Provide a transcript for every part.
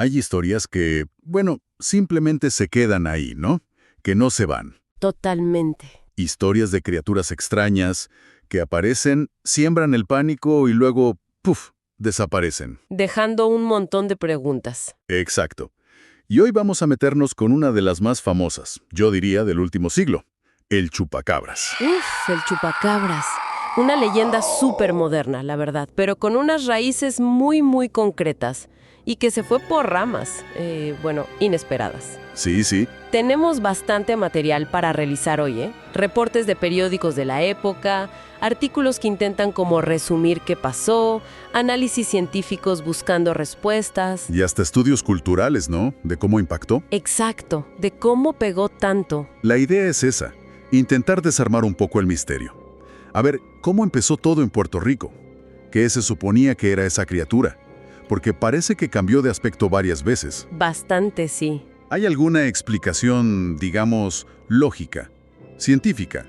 Hay historias que, bueno, simplemente se quedan ahí, ¿no? Que no se van. Totalmente. Historias de criaturas extrañas que aparecen, siembran el pánico y luego, ¡puf!, desaparecen. Dejando un montón de preguntas. Exacto. Y hoy vamos a meternos con una de las más famosas, yo diría del último siglo, el chupacabras. Uf, el chupacabras. Una leyenda súper moderna, la verdad, pero con unas raíces muy, muy concretas y que se fue por ramas, inesperadas. Sí, sí. Tenemos bastante material para realizar hoy, ¿eh? Reportes de periódicos de la época, artículos que intentan como resumir qué pasó, análisis científicos buscando respuestas. Y hasta estudios culturales, ¿no? De cómo impactó. Exacto, de cómo pegó tanto. La idea es esa, intentar desarmar un poco el misterio. A ver, ¿cómo empezó todo en Puerto Rico? ¿Qué se suponía que era esa criatura? Porque parece que cambió de aspecto varias veces. Bastante, sí. ¿Hay alguna explicación, digamos, lógica, científica?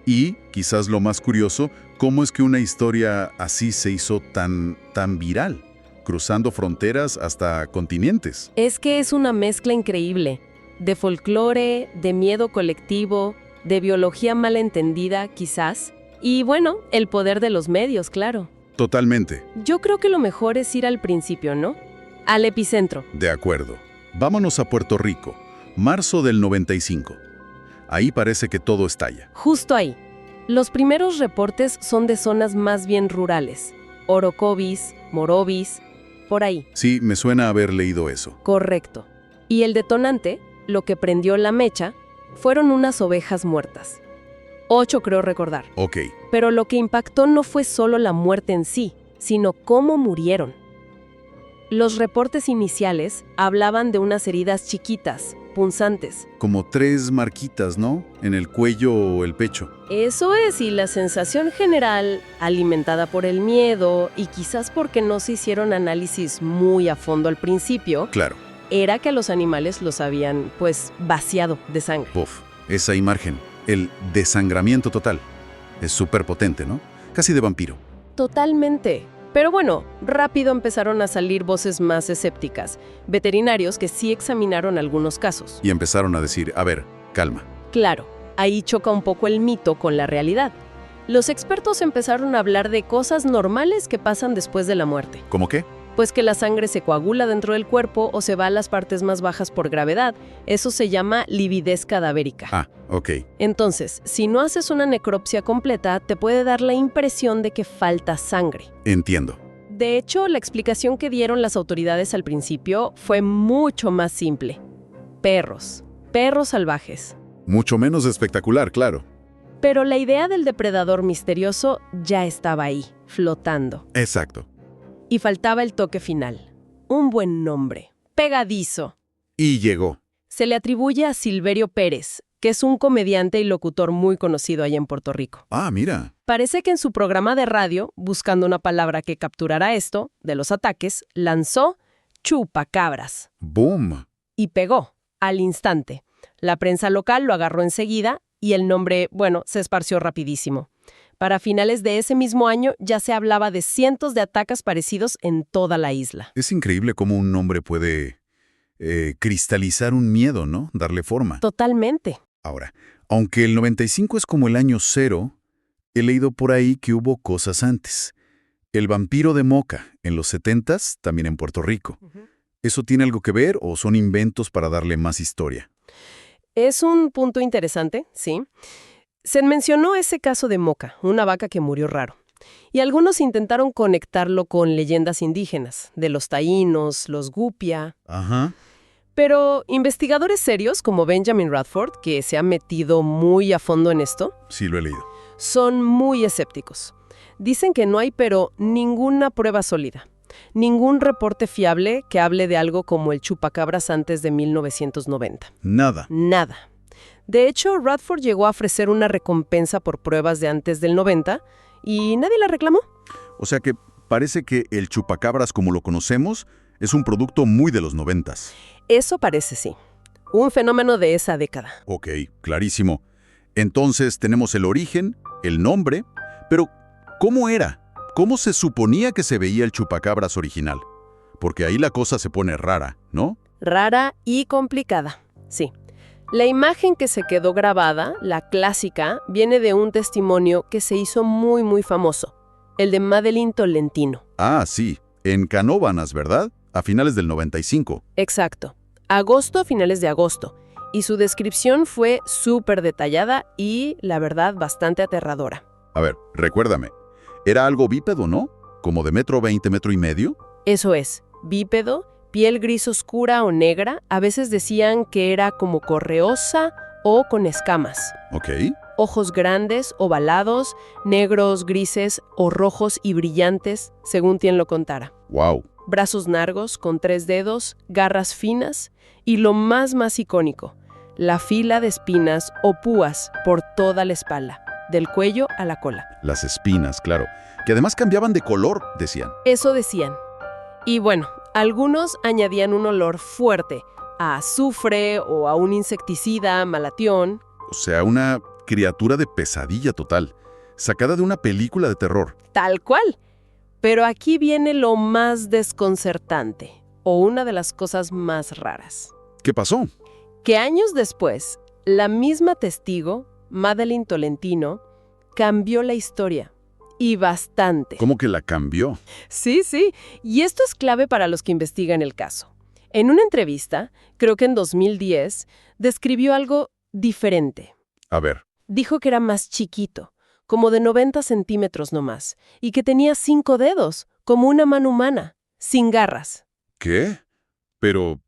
Y, quizás lo más curioso, ¿cómo es que una historia así se hizo tan viral, cruzando fronteras hasta continentes? Es que es una mezcla increíble, de folclore, de miedo colectivo, de biología malentendida, quizás, y bueno, el poder de los medios, claro. Totalmente. Yo creo que lo mejor es ir al principio, ¿no? Al epicentro. De acuerdo. Vámonos a Puerto Rico, marzo del 95. Ahí parece que todo estalla. Justo ahí. Los primeros reportes son de zonas más bien rurales. Orocovis, Morovis, por ahí. Sí, me suena haber leído eso. Correcto. Y el detonante, lo que prendió la mecha, fueron unas ovejas muertas. 8 creo recordar. Ok. Pero lo que impactó no fue solo la muerte en sí, sino cómo murieron. Los reportes iniciales hablaban de unas heridas chiquitas, punzantes. Como 3 marquitas, ¿no? En el cuello o el pecho. Eso es, y la sensación general, alimentada por el miedo y quizás porque no se hicieron análisis muy a fondo al principio, Claro. era que a los animales los habían, vaciado de sangre. Uf, esa imagen, el desangramiento total, es súper potente, ¿no? Casi de vampiro. Totalmente. Pero bueno, rápido empezaron a salir voces más escépticas, veterinarios que sí examinaron algunos casos. Y empezaron a decir, a ver, calma. Claro, ahí choca un poco el mito con la realidad. Los expertos empezaron a hablar de cosas normales que pasan después de la muerte. ¿Cómo qué? Pues que la sangre se coagula dentro del cuerpo o se va a las partes más bajas por gravedad. Eso se llama lividez cadavérica. Ah, ok. Entonces, si no haces una necropsia completa, te puede dar la impresión de que falta sangre. Entiendo. De hecho, la explicación que dieron las autoridades al principio fue mucho más simple. Perros salvajes. Mucho menos espectacular, claro. Pero la idea del depredador misterioso ya estaba ahí, flotando. Exacto. Y faltaba el toque final. Un buen nombre. Pegadizo. Y llegó. Se le atribuye a Silverio Pérez, que es un comediante y locutor muy conocido allá en Puerto Rico. Ah, mira. Parece que en su programa de radio, buscando una palabra que capturara esto, de los ataques, lanzó chupacabras. ¡Boom! Y pegó, al instante. La prensa local lo agarró enseguida y el nombre, se esparció rapidísimo. Para finales de ese mismo año ya se hablaba de cientos de ataques parecidos en toda la isla. Es increíble cómo un nombre puede cristalizar un miedo, ¿no? Darle forma. Totalmente. Ahora, aunque el 95 es como el año cero, he leído por ahí que hubo cosas antes. El vampiro de Moca, en los 70s, también en Puerto Rico. ¿Eso tiene algo que ver o son inventos para darle más historia? Es un punto interesante, sí. Se mencionó ese caso de Moca, una vaca que murió raro. Y algunos intentaron conectarlo con leyendas indígenas, de los taínos, los Gupia. Ajá. Pero investigadores serios como Benjamin Radford, que se ha metido muy a fondo en esto, Sí, lo he leído. son muy escépticos. Dicen que no hay, pero ninguna prueba sólida. Ningún reporte fiable que hable de algo como el chupacabras antes de 1990. Nada. Nada. De hecho, Radford llegó a ofrecer una recompensa por pruebas de antes del 90 y nadie la reclamó. O sea que parece que el chupacabras como lo conocemos es un producto muy de los 90s. Eso parece sí. Un fenómeno de esa década. Ok, clarísimo. Entonces tenemos el origen, el nombre, pero ¿cómo era? ¿Cómo se suponía que se veía el chupacabras original? Porque ahí la cosa se pone rara, ¿no? Rara y complicada, sí. La imagen que se quedó grabada, la clásica, viene de un testimonio que se hizo muy, muy famoso, el de Madeline Tolentino. Ah, sí, en Canóvanas, ¿verdad? A finales del 95. Exacto. Finales de agosto. Y su descripción fue súper detallada y, la verdad, bastante aterradora. A ver, recuérdame. Era algo bípedo, ¿no? Como de 1,20 metros y medio. Eso es, bípedo, piel gris oscura o negra, a veces decían que era como correosa o con escamas. Ok. Ojos grandes, ovalados, negros, grises o rojos y brillantes, según quien lo contara. Wow. Brazos largos, con 3 dedos, garras finas y lo más icónico, la fila de espinas o púas por toda la espalda, del cuello a la cola. Las espinas, claro. Que además cambiaban de color, decían. Eso decían. Y bueno, algunos añadían un olor fuerte, a azufre o a un insecticida, malatión. O sea, una criatura de pesadilla total, sacada de una película de terror. Tal cual. Pero aquí viene lo más desconcertante, o una de las cosas más raras. ¿Qué pasó? Que años después, la misma testigo, Madeline Tolentino, cambió la historia. Y bastante. ¿Cómo que la cambió? Sí, sí. Y esto es clave para los que investigan el caso. En una entrevista, creo que en 2010, describió algo diferente. A ver. Dijo que era más chiquito, como de 90 centímetros nomás, y que tenía 5 dedos, como una mano humana, sin garras. ¿Qué? Pero,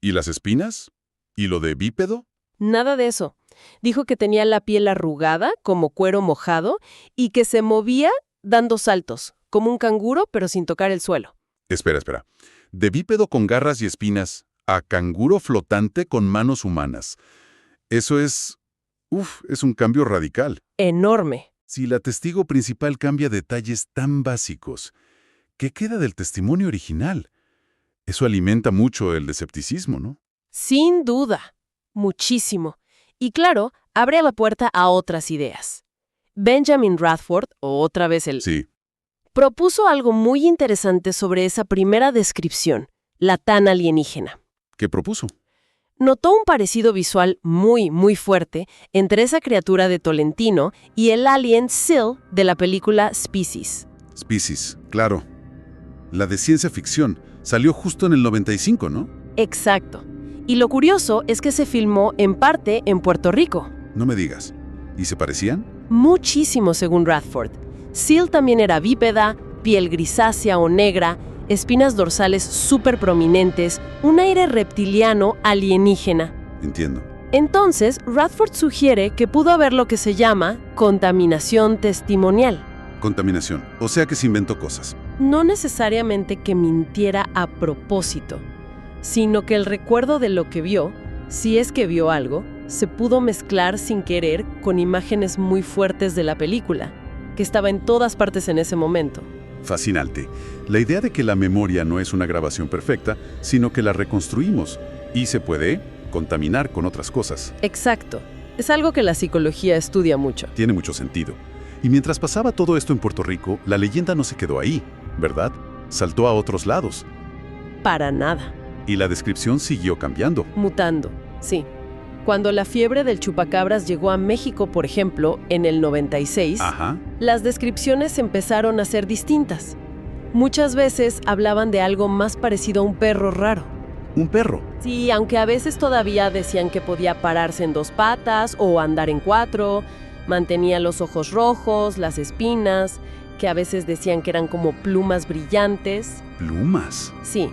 ¿y las espinas? ¿Y lo de bípedo? Nada de eso. Dijo que tenía la piel arrugada, como cuero mojado, y que se movía dando saltos, como un canguro, pero sin tocar el suelo. Espera. De bípedo con garras y espinas a canguro flotante con manos humanas. Eso es... es un cambio radical. Enorme. Si la testigo principal cambia detalles tan básicos, ¿qué queda del testimonio original? Eso alimenta mucho el escepticismo, ¿no? Sin duda. Muchísimo. Y claro, abre la puerta a otras ideas. Benjamin Radford, o otra vez Sí. propuso algo muy interesante sobre esa primera descripción, la tan alienígena. ¿Qué propuso? Notó un parecido visual muy, muy fuerte entre esa criatura de Tolentino y el alien Seal de la película Species. Species, claro. La de ciencia ficción salió justo en el 95, ¿no? Exacto. Y lo curioso es que se filmó en parte en Puerto Rico. No me digas. ¿Y se parecían? Muchísimo, según Radford. Seal también era bípeda, piel grisácea o negra, espinas dorsales súper prominentes, un aire reptiliano alienígena. Entiendo. Entonces, Radford sugiere que pudo haber lo que se llama contaminación testimonial. Contaminación. O sea que se inventó cosas. No necesariamente que mintiera a propósito, sino que el recuerdo de lo que vio, si es que vio algo, se pudo mezclar sin querer con imágenes muy fuertes de la película, que estaba en todas partes en ese momento. Fascinante. La idea de que la memoria no es una grabación perfecta, sino que la reconstruimos y se puede contaminar con otras cosas. Exacto. Es algo que la psicología estudia mucho. Tiene mucho sentido. Y mientras pasaba todo esto en Puerto Rico, la leyenda no se quedó ahí, ¿verdad? Saltó a otros lados. Para nada. Y la descripción siguió cambiando. Mutando, sí. Cuando la fiebre del chupacabras llegó a México, por ejemplo, en el 96, Ajá. las descripciones empezaron a ser distintas. Muchas veces hablaban de algo más parecido a un perro raro. Un perro. Sí, aunque a veces todavía decían que podía pararse en 2 patas o andar en 4, mantenía los ojos rojos, las espinas, que a veces decían que eran como plumas brillantes. ¿Plumas? Sí.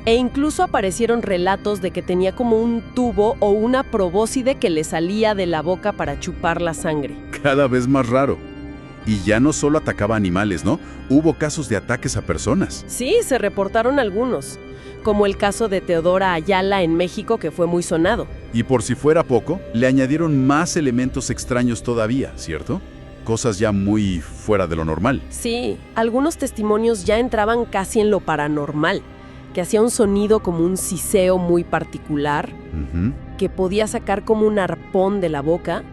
E incluso aparecieron relatos de que tenía como un tubo o una probóscide que le salía de la boca para chupar la sangre. Cada vez más raro. Y ya no solo atacaba animales, ¿no? Hubo casos de ataques a personas. Sí, se reportaron algunos, como el caso de Teodora Ayala en México, que fue muy sonado. Y por si fuera poco, le añadieron más elementos extraños todavía, ¿cierto? Cosas ya muy fuera de lo normal. Sí, algunos testimonios ya entraban casi en lo paranormal, que hacía un sonido como un siseo muy particular, que podía sacar como un arpón de la boca,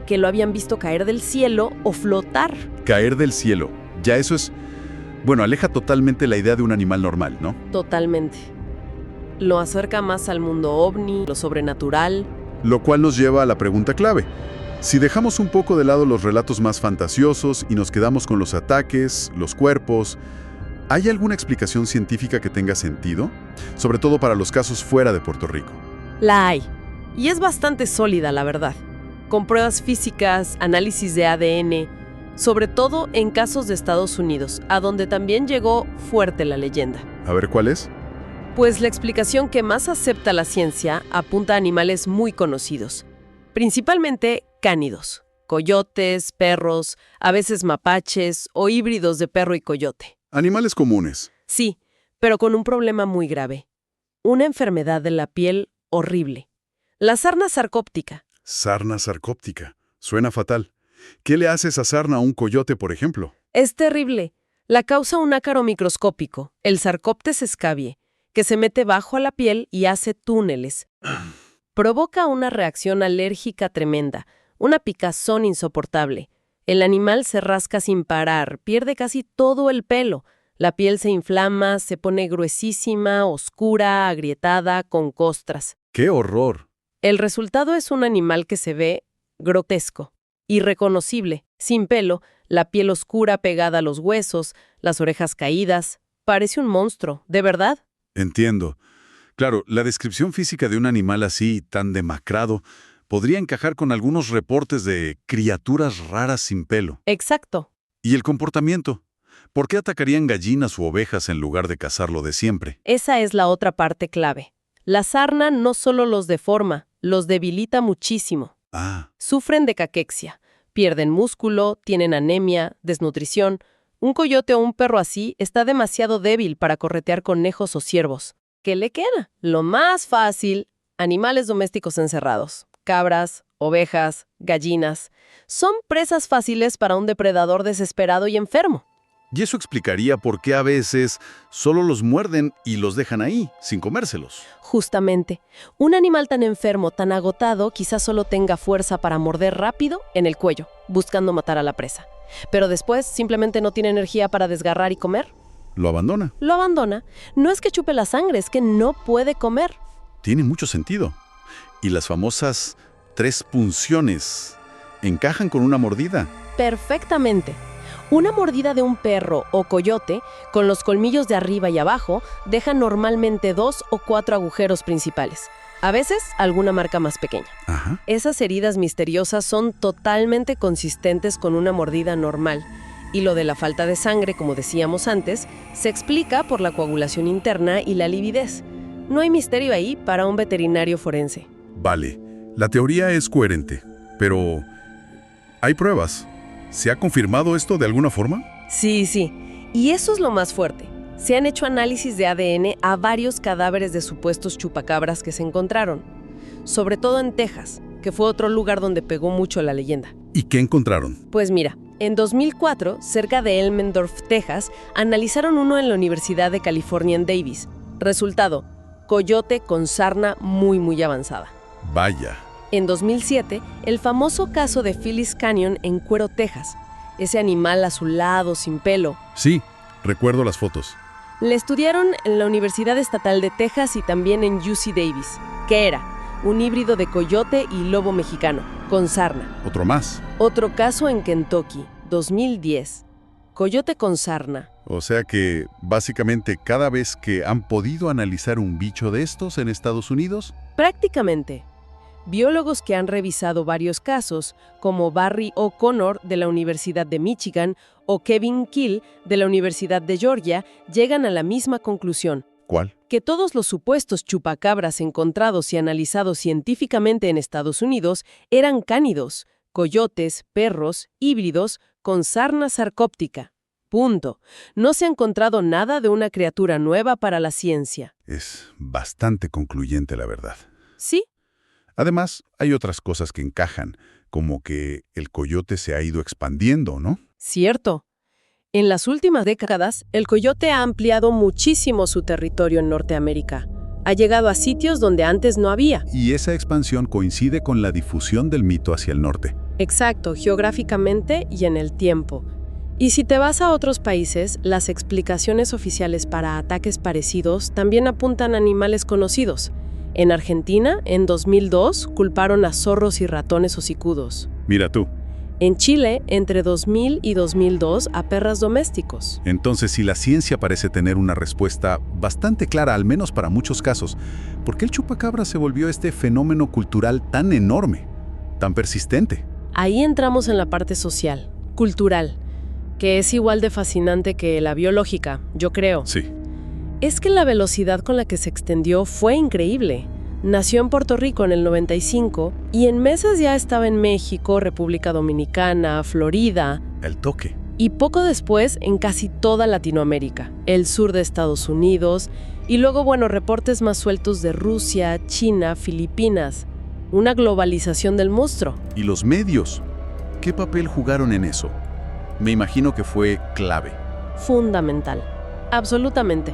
que lo habían visto caer del cielo o flotar. Caer del cielo. Ya eso es... Bueno, aleja totalmente la idea de un animal normal, ¿no? Totalmente. lo acerca más al mundo ovni, lo sobrenatural. Lo cual nos lleva a la pregunta clave. Si dejamos un poco de lado los relatos más fantasiosos y nos quedamos con los ataques, los cuerpos, ¿hay alguna explicación científica que tenga sentido? Sobre todo para los casos fuera de Puerto Rico. La hay, y es bastante sólida, la verdad. Con pruebas físicas, análisis de ADN, sobre todo en casos de Estados Unidos, a donde también llegó fuerte la leyenda. A ver, ¿cuál es? Pues la explicación que más acepta la ciencia apunta a animales muy conocidos, principalmente cánidos, coyotes, perros, a veces mapaches o híbridos de perro y coyote. Animales comunes. Sí, pero con un problema muy grave. Una enfermedad de la piel horrible. La sarna sarcóptica. Sarna sarcóptica. Suena fatal. ¿Qué le hace esa sarna a un coyote, por ejemplo? Es terrible. La causa un ácaro microscópico, el Sarcoptes scabiei, que se mete bajo a la piel y hace túneles. Provoca una reacción alérgica tremenda, una picazón insoportable. El animal se rasca sin parar, pierde casi todo el pelo. La piel se inflama, se pone gruesísima, oscura, agrietada, con costras. ¡Qué horror! El resultado es un animal que se ve grotesco, irreconocible, sin pelo, la piel oscura pegada a los huesos, las orejas caídas. Parece un monstruo, ¿de verdad? Entiendo. Claro, la descripción física de un animal así, tan demacrado, podría encajar con algunos reportes de criaturas raras sin pelo. Exacto. ¿Y el comportamiento? ¿Por qué atacarían gallinas u ovejas en lugar de cazar lo de siempre? Esa es la otra parte clave. La sarna no solo los deforma, los debilita muchísimo. Sufren de caquexia, pierden músculo, tienen anemia, desnutrición. Un coyote o un perro así está demasiado débil para corretear conejos o ciervos. ¿Qué le queda? Lo más fácil, animales domésticos encerrados. Cabras, ovejas, gallinas. Son presas fáciles para un depredador desesperado y enfermo. Y eso explicaría por qué a veces solo los muerden y los dejan ahí, sin comérselos. Justamente, un animal tan enfermo, tan agotado, quizás solo tenga fuerza para morder rápido en el cuello, buscando matar a la presa. Pero después simplemente no tiene energía para desgarrar y comer. ¿Lo abandona? Lo abandona. No es que chupe la sangre, es que no puede comer. Tiene mucho sentido. Y las famosas 3 punciones encajan con una mordida. Perfectamente. Una mordida de un perro o coyote, con los colmillos de arriba y abajo, deja normalmente 2 o 4 agujeros principales. A veces, alguna marca más pequeña. Ajá. Esas heridas misteriosas son totalmente consistentes con una mordida normal. Y lo de la falta de sangre, como decíamos antes, se explica por la coagulación interna y la lividez. No hay misterio ahí para un veterinario forense. Vale, la teoría es coherente, pero ¿hay pruebas? ¿Se ha confirmado esto de alguna forma? Sí. Y eso es lo más fuerte. Se han hecho análisis de ADN a varios cadáveres de supuestos chupacabras que se encontraron. Sobre todo en Texas, que fue otro lugar donde pegó mucho la leyenda. ¿Y qué encontraron? Pues mira, en 2004, cerca de Elmendorf, Texas, analizaron uno en la Universidad de California en Davis. Resultado, coyote con sarna muy avanzada. Vaya. En 2007, el famoso caso de Phyllis Canyon en Cuero, Texas. Ese animal azulado, sin pelo. Sí, recuerdo las fotos. Le estudiaron en la Universidad Estatal de Texas y también en UC Davis. ¿Qué era? Un híbrido de coyote y lobo mexicano, con sarna. Otro más. Otro caso en Kentucky, 2010. Coyote con sarna. O sea que, básicamente, cada vez que han podido analizar un bicho de estos en Estados Unidos... Prácticamente. Biólogos que han revisado varios casos, como Barry O'Connor de la Universidad de Michigan o Kevin Kill de la Universidad de Georgia, llegan a la misma conclusión. ¿Cuál? Que todos los supuestos chupacabras encontrados y analizados científicamente en Estados Unidos eran cánidos, coyotes, perros, híbridos, con sarna sarcóptica. Punto. No se ha encontrado nada de una criatura nueva para la ciencia. Es bastante concluyente, la verdad. Sí. Además, hay otras cosas que encajan, como que el coyote se ha ido expandiendo, ¿no? Cierto. En las últimas décadas, el coyote ha ampliado muchísimo su territorio en Norteamérica. Ha llegado a sitios donde antes no había. Y esa expansión coincide con la difusión del mito hacia el norte. Exacto, geográficamente y en el tiempo. Y si te vas a otros países, las explicaciones oficiales para ataques parecidos también apuntan a animales conocidos. En Argentina, en 2002, culparon a zorros y ratones hocicudos. Mira tú. En Chile, entre 2000 y 2002, a perros domésticos. Entonces, si la ciencia parece tener una respuesta bastante clara, al menos para muchos casos, ¿por qué el chupacabra se volvió este fenómeno cultural tan enorme, tan persistente? Ahí entramos en la parte social, cultural, que es igual de fascinante que la biológica, yo creo. Sí. Es que la velocidad con la que se extendió fue increíble. Nació en Puerto Rico en el 95 y en meses ya estaba en México, República Dominicana, Florida. El toque. Y poco después en casi toda Latinoamérica, el sur de Estados Unidos y luego, reportes más sueltos de Rusia, China, Filipinas. Una globalización del monstruo. ¿Y los medios? ¿Qué papel jugaron en eso? Me imagino que fue clave. Fundamental. Absolutamente.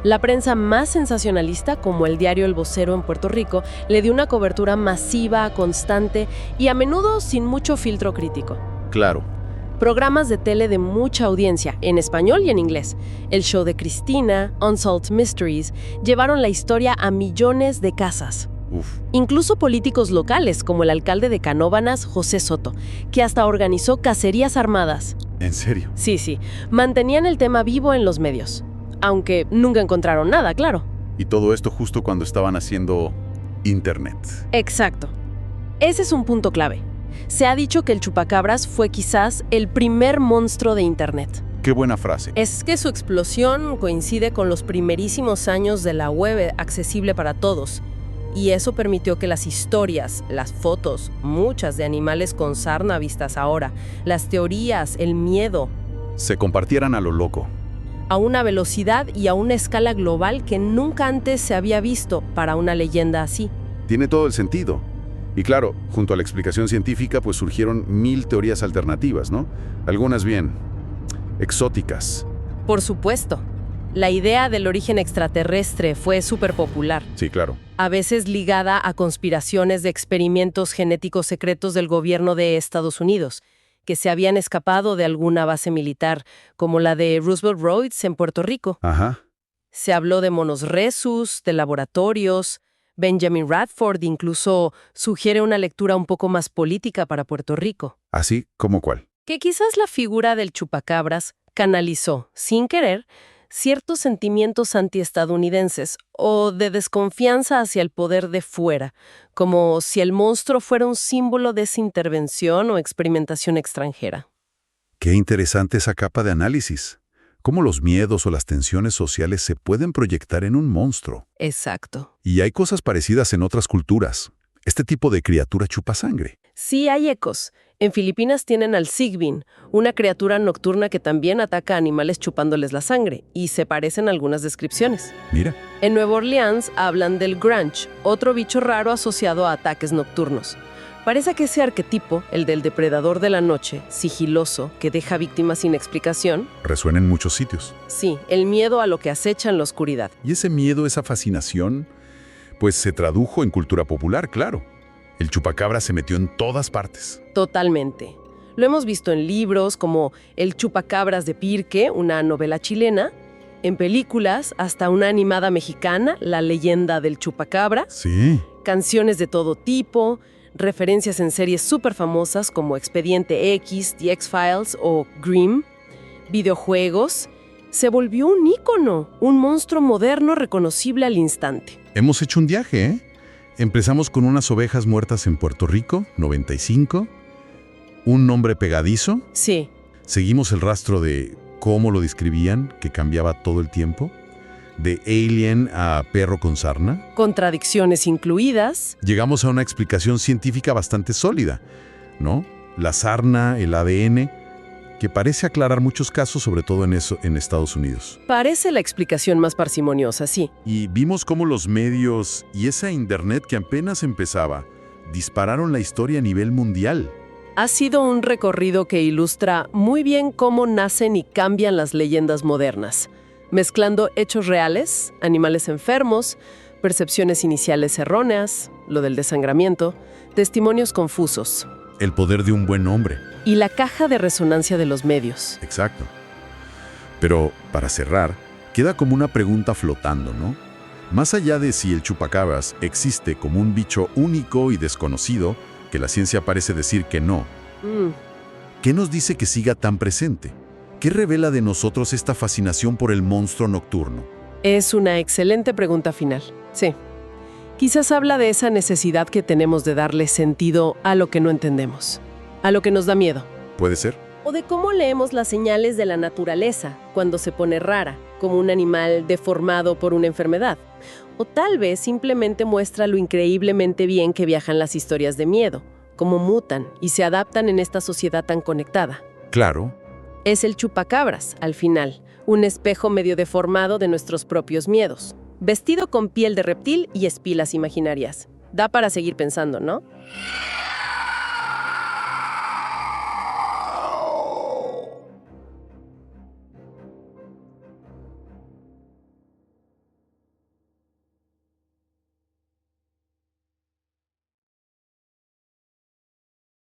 La prensa más sensacionalista, como el diario El Vocero en Puerto Rico, le dio una cobertura masiva, constante y a menudo sin mucho filtro crítico. Claro. Programas de tele de mucha audiencia, en español y en inglés. El show de Cristina, Unsolved Mysteries, llevaron la historia a millones de casas. Uf. Incluso políticos locales, como el alcalde de Canóvanas, José Soto, que hasta organizó cacerías armadas. ¿En serio? Sí. Mantenían el tema vivo en los medios. Aunque nunca encontraron nada, claro. Y todo esto justo cuando estaban haciendo Internet. Exacto. Ese es un punto clave. Se ha dicho que el chupacabras fue quizás el primer monstruo de Internet. Qué buena frase. Es que su explosión coincide con los primerísimos años de la web accesible para todos. Y eso permitió que las historias, las fotos, muchas de animales con sarna vistas ahora, las teorías, el miedo, se compartieran a lo loco. A una velocidad y a una escala global que nunca antes se había visto para una leyenda así. Tiene todo el sentido. Y claro, junto a la explicación científica, pues surgieron 1000 teorías alternativas, ¿no? Algunas bien exóticas. Por supuesto. La idea del origen extraterrestre fue súper popular. Sí, claro. A veces ligada a conspiraciones de experimentos genéticos secretos del gobierno de Estados Unidos, que se habían escapado de alguna base militar, como la de Roosevelt Roads en Puerto Rico. Ajá. Se habló de monos rhesus, de laboratorios. Benjamin Radford incluso sugiere una lectura un poco más política para Puerto Rico. ¿Así como cuál? Que quizás la figura del chupacabras canalizó, sin querer, ciertos sentimientos antiestadounidenses o de desconfianza hacia el poder de fuera, como si el monstruo fuera un símbolo de esa intervención o experimentación extranjera. Qué interesante esa capa de análisis. Cómo los miedos o las tensiones sociales se pueden proyectar en un monstruo. Exacto. Y hay cosas parecidas en otras culturas. Este tipo de criatura chupa sangre. Sí hay ecos. En Filipinas tienen al sigbin, una criatura nocturna que también ataca a animales chupándoles la sangre, y se parecen algunas descripciones. Mira. En Nueva Orleans hablan del grunge, otro bicho raro asociado a ataques nocturnos. Parece que ese arquetipo, el del depredador de la noche, sigiloso, que deja víctimas sin explicación, resuena en muchos sitios. Sí, el miedo a lo que acecha en la oscuridad. Y ese miedo, esa fascinación, pues se tradujo en cultura popular, claro. El chupacabra se metió en todas partes. Totalmente. Lo hemos visto en libros como El chupacabras de Pirque, una novela chilena, en películas, hasta una animada mexicana, La leyenda del chupacabra. Sí. Canciones de todo tipo, referencias en series súper famosas como Expediente X, The X-Files o Grimm, videojuegos. Se volvió un ícono, un monstruo moderno reconocible al instante. Hemos hecho un viaje, ¿eh? Empezamos con unas ovejas muertas en Puerto Rico, 95. Un nombre pegadizo. Sí. Seguimos el rastro de cómo lo describían, que cambiaba todo el tiempo. De alien a perro con sarna. Contradicciones incluidas. Llegamos a una explicación científica bastante sólida, ¿no? La sarna, el ADN, que parece aclarar muchos casos, sobre todo en Estados Unidos. Parece la explicación más parsimoniosa, sí. Y vimos cómo los medios y esa Internet que apenas empezaba dispararon la historia a nivel mundial. Ha sido un recorrido que ilustra muy bien cómo nacen y cambian las leyendas modernas, mezclando hechos reales, animales enfermos, percepciones iniciales erróneas, lo del desangramiento, testimonios confusos. el poder de un buen nombre. Y la caja de resonancia de los medios. Exacto. Pero, para cerrar, queda como una pregunta flotando, ¿no? Más allá de si el chupacabras existe como un bicho único y desconocido, que la ciencia parece decir que no, ¿qué nos dice que siga tan presente? ¿Qué revela de nosotros esta fascinación por el monstruo nocturno? Es una excelente pregunta final. Sí. Quizás habla de esa necesidad que tenemos de darle sentido a lo que no entendemos, a lo que nos da miedo. ¿Puede ser? O de cómo leemos las señales de la naturaleza cuando se pone rara, como un animal deformado por una enfermedad. O tal vez simplemente muestra lo increíblemente bien que viajan las historias de miedo, cómo mutan y se adaptan en esta sociedad tan conectada. Claro. Es el chupacabras, al final, un espejo medio deformado de nuestros propios miedos, vestido con piel de reptil y espilas imaginarias. Da para seguir pensando, ¿no?